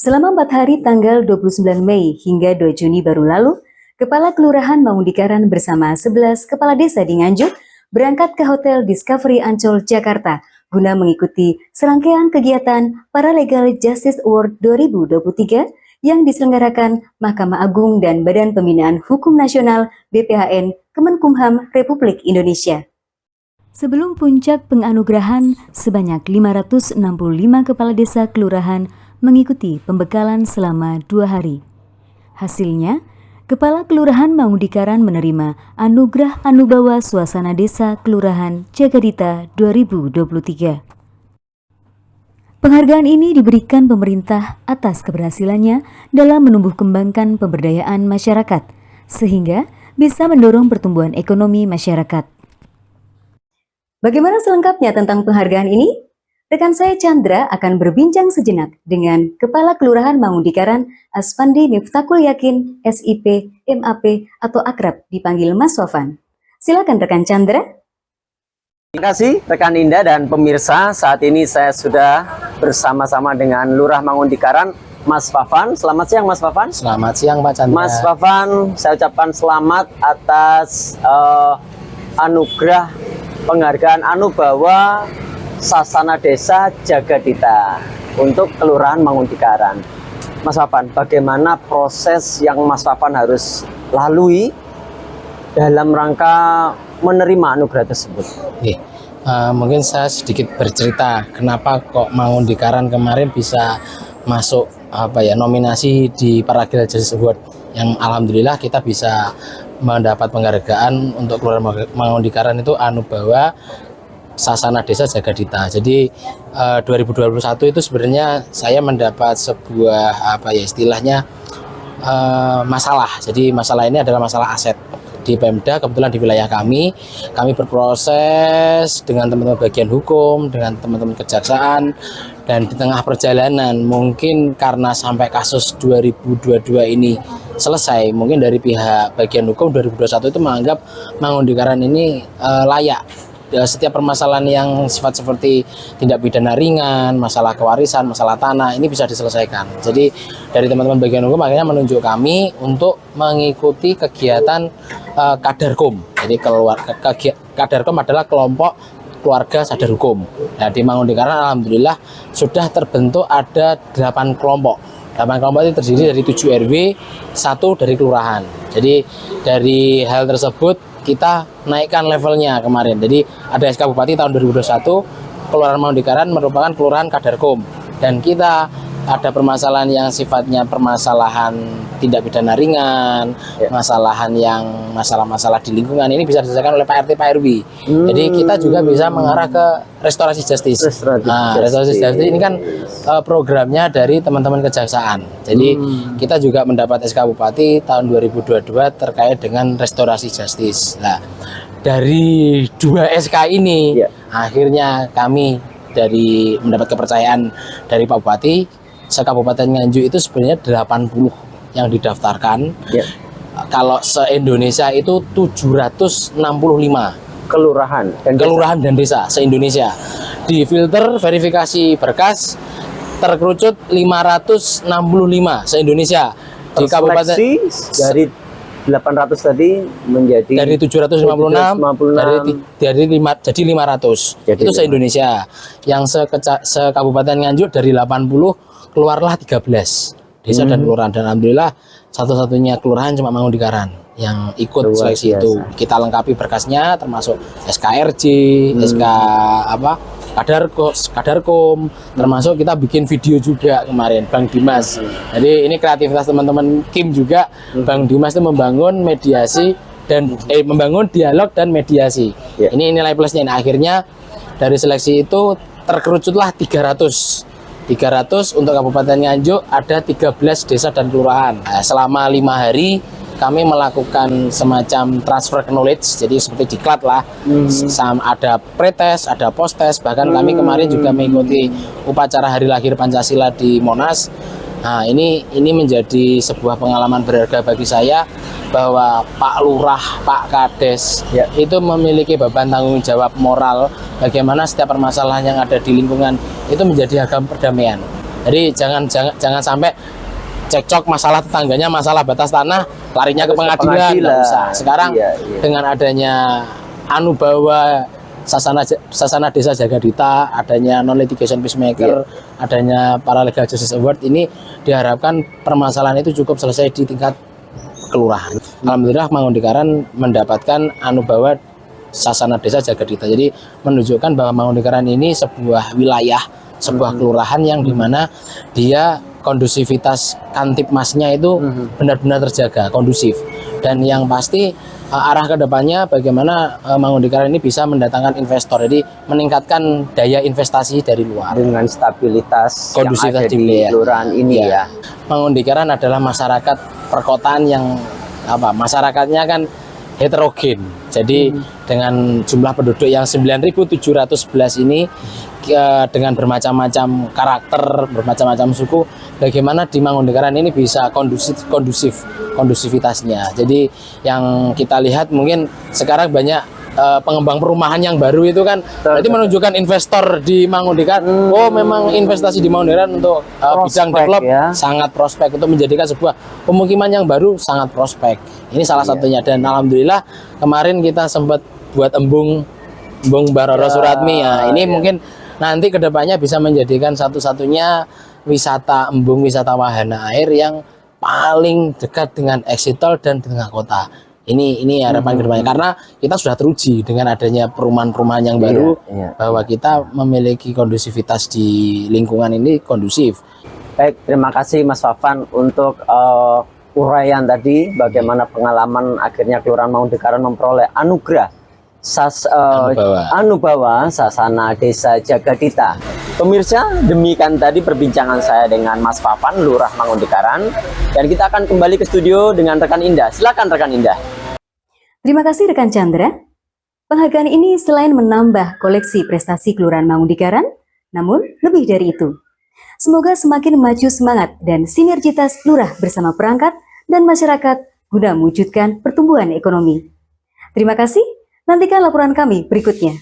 Selama 4 hari tanggal 29 Mei hingga 2 Juni baru lalu, Kepala Kelurahan Mangundikaran bersama 11 Kepala Desa di Nganjuk berangkat ke Hotel Discovery Ancol, Jakarta guna mengikuti serangkaian kegiatan Paralegal Justice Award 2023 yang diselenggarakan Mahkamah Agung dan Badan Pembinaan Hukum Nasional BPHN Kemenkumham Republik Indonesia. Sebelum puncak penganugerahan, sebanyak 565 kepala desa kelurahan mengikuti pembekalan selama 2 hari. Hasilnya, Kepala Kelurahan Mangundikaran menerima Anugerah Anubawa Suasana Desa Kelurahan Jagadita 2023. Penghargaan ini diberikan pemerintah atas keberhasilannya dalam menumbuh kembangkan pemberdayaan masyarakat, sehingga bisa mendorong pertumbuhan ekonomi masyarakat. Bagaimana selengkapnya tentang penghargaan ini? Rekan saya Chandra akan berbincang sejenak dengan Kepala Kelurahan Mangundikaran Aspandi Miftakul Yakin, SIP, MAP, atau akrab dipanggil Mas Sofan. Silakan rekan Chandra. Terima kasih rekan Indah dan pemirsa. Saat ini saya sudah bersama-sama dengan Lurah Mangundikaran, Mas Fafan. Selamat siang Mas Fafan. Selamat siang Pak Chandra. Mas Fafan, saya ucapkan selamat atas anugerah penghargaan Anubawa Sasana Desa Jagadita untuk Kelurahan Mangundikaran. Mas Fafan, bagaimana proses yang Mas Fafan harus lalui dalam rangka menerima anugerah tersebut? Mungkin saya sedikit bercerita kenapa kok Mangundikaran kemarin bisa masuk nominasi di Paralegal Justice Award, yang alhamdulillah kita bisa mendapat penghargaan untuk Kelurahan Mangundikaran itu Anubawa Sasana Desa Jagadita. Jadi 2021 itu sebenarnya saya mendapat sebuah istilahnya masalah. Jadi masalah ini adalah masalah aset di Pemda. Kebetulan di wilayah kami berproses dengan teman-teman bagian hukum, dengan teman-teman kejaksaan, dan di tengah perjalanan mungkin karena sampai kasus 2022 ini selesai, mungkin dari pihak bagian hukum 2021 itu menganggap Mangundikaran ini layak. Setiap permasalahan yang sifat seperti tindak pidana ringan, masalah kewarisan, masalah tanah, ini bisa diselesaikan. Jadi dari teman-teman bagian hukum akhirnya menunjuk kami untuk mengikuti kegiatan Kadarkom. Jadi Kadarkom adalah kelompok keluarga sadar hukum. Nah, di Mangundikaran alhamdulillah sudah terbentuk ada 8 kelompok. 8 kelompok itu terdiri dari 7 RW, 1 dari kelurahan. Jadi dari hal tersebut kita naikkan levelnya kemarin. Jadi ada SK Bupati tahun 2021, Kelurahan Mangundikaran merupakan kelurahan Kadarkom, dan kita ada permasalahan yang sifatnya permasalahan tindak pidana ringan, masalah-masalah di lingkungan, ini bisa diselesaikan oleh Pak RT Pak RW. Jadi kita juga bisa mengarah ke restorasi justice. Restorasi justice ini kan programnya dari teman-teman kejaksaan. Jadi kita juga mendapat SK Bupati tahun 2022 terkait dengan restorasi justice. Nah, dari 2 SK ini akhirnya kami mendapat kepercayaan dari Pak Bupati. Se-Kabupaten Nganjuk itu sebenarnya 80 yang didaftarkan. Kalau se-Indonesia itu 765 kelurahan dan desa se-Indonesia. Di filter verifikasi berkas terkerucut 565 se-Indonesia. Di kabupaten dari 800 tadi menjadi dari 756 jadi 500. Itu se-Indonesia. Yang se-Kabupaten Nganjuk dari 80 keluarlah 13 desa dan kelurahan, dan alhamdulillah satu-satunya kelurahan cuma Mangundikaran yang ikut seleksi itu. Kita lengkapi berkasnya termasuk SKRJ, SK Kadarkom, termasuk kita bikin video juga kemarin Bang Dimas. Jadi ini kreativitas teman-teman Kim juga. Bang Dimas itu membangun mediasi dan membangun dialog dan mediasi. Ini nilai plusnya. Nah, akhirnya dari seleksi itu terkerucutlah 300 untuk Kabupaten Nganjuk, ada 13 desa dan kelurahan. Nah, selama 5 hari kami melakukan semacam transfer knowledge, jadi seperti diklat lah. Ada pretest, ada posttest, bahkan kami kemarin juga mengikuti upacara Hari Lahir Pancasila di Monas. Nah, ini menjadi sebuah pengalaman berharga bagi saya, bahwa Pak Lurah, Pak Kades itu memiliki beban tanggung jawab moral bagaimana setiap permasalahan yang ada di lingkungan itu menjadi agam perdamaian. Jadi jangan sampai cekcok masalah tetangganya, masalah batas tanah, larinya ke pengadilan. Nggak usah. Sekarang dengan adanya Anubawa Sasana Desa Jagadita, adanya non litigation peacemaker, adanya para legal justice award, ini diharapkan permasalahan itu cukup selesai di tingkat kelurahan. Alhamdulillah Mangundikaran mendapatkan Anubawa Sasana Desa Jagadita. Jadi menunjukkan bahwa Mangundikaran ini sebuah wilayah, sebuah kelurahan yang dimana dia kondusivitas Kantipmasnya itu benar-benar terjaga, kondusif. Dan yang pasti arah kedepannya bagaimana Mangundikaran ini bisa mendatangkan investor, jadi meningkatkan daya investasi dari luar dengan stabilitas kondusif yang ada di kelurahan ini ya. Mangundikaran adalah masyarakat perkotaan yang masyarakatnya kan heterogen. Jadi dengan jumlah penduduk yang 9.711 ini dengan bermacam-macam karakter, bermacam-macam suku, bagaimana di Mangundikaran ini bisa kondusivitasnya. Jadi yang kita lihat mungkin sekarang banyak pengembang perumahan yang baru itu kan berarti menunjukkan investor di Mangundikaran. Oh, memang investasi di Mangundikaran untuk bidang develop sangat prospek, untuk menjadikan sebuah pemukiman yang baru sangat prospek. Ini salah satunya, dan alhamdulillah kemarin kita sempat buat embung Baroro Suratmi ya. Ini mungkin nanti kedepannya bisa menjadikan satu-satunya wisata embung, wisata wahana air yang paling dekat dengan exit tol dan tengah kota. Ini harapan kedepannya, karena kita sudah teruji dengan adanya perumahan-perumahan yang baru bahwa kita memiliki kondusivitas di lingkungan ini kondusif. Baik, terima kasih Mas Fafan untuk uraian tadi bagaimana pengalaman akhirnya Kelurahan Mangundikaran memperoleh anugerah Anubawa Sasana Desa Jagadita. Pemirsa, demikian tadi perbincangan saya dengan Mas Fafan, Lurah Mangundikaran, dan kita akan kembali ke studio dengan rekan Indah. Silakan rekan Indah. Terima kasih rekan Chandra. Penghargaan ini selain menambah koleksi prestasi Kelurahan Mangundikaran, namun lebih dari itu. Semoga semakin maju semangat dan sinergitas lurah bersama perangkat dan masyarakat guna mewujudkan pertumbuhan ekonomi. Terima kasih, nantikan laporan kami berikutnya.